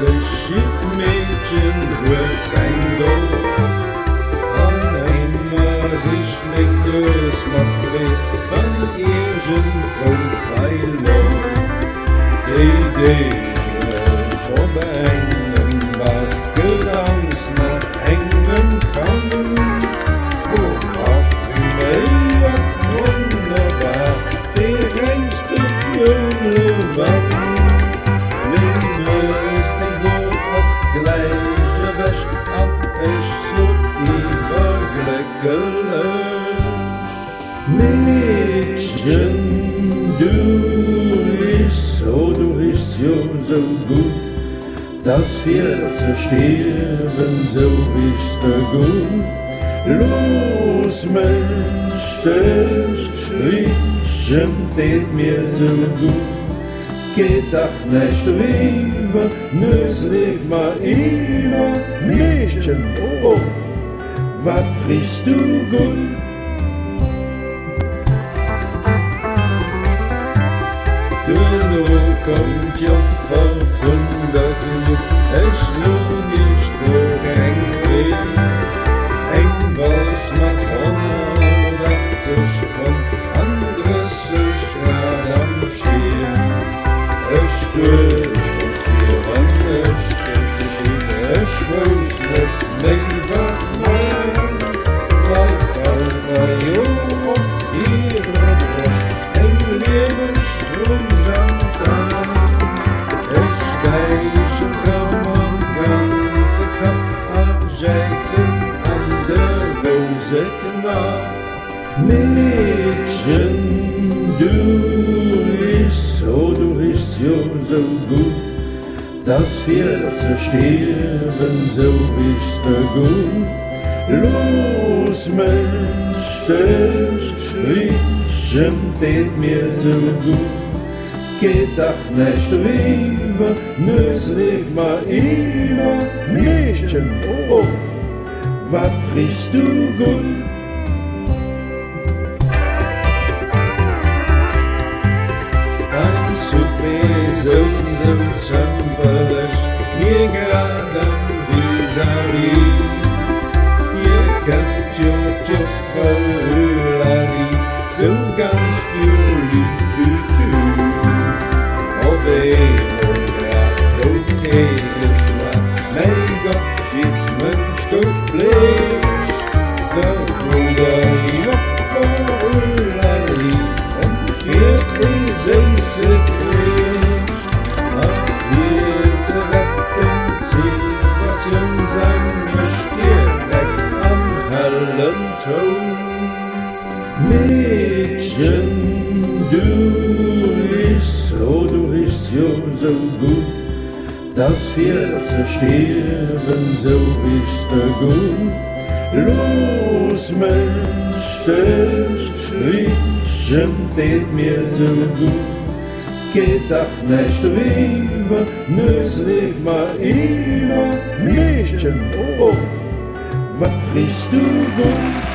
Jidd Meedchen huet säin Doft an ëmmer richt Meng Nues mat wann iergendwou Déi Deeg op engem gedanzt nach engem parfüméiert wonnerbar Déi rengste Vioulewand Meng Nues Déi gläich ewech so iwwerglécklech Meedchen, du riechst jo so gut, dass wir stierwen so richte gut. Los, mech, richen, deet mir so gut. Gedanzt Nues lief ma immer Meedchen, oh, wat riechst du gut? Kommt ja verwundert genug, es so nicht vor rengste. Was macht 180 und anderes ist grad am Stehen. Es stößt und wann es weiß nicht, was weil bei und iergendwou Leben stromsam Meedchen, du riechst jo so gut, dass wir stierwen so richte gut. Los, mech, richen, deet mir so gut. Gedanzt Nues lief ma immer Meedchen, oh, wat riechst du gut? Mir grad am vis-à-vis. Ihr kennt jo Vioulewand, so ganz du. Ob grad so geschmack, mein Gott, Jidd Meedche gläich. Der Bruder Vioulewand und für die säße Meedchen, du riechst jo so gut, dass wir stierwen so richte gut. Los, mech, richen, deet mir so gut. Gedanzt Nues lief ma immer Meedchen, oh, wat riechst du gut?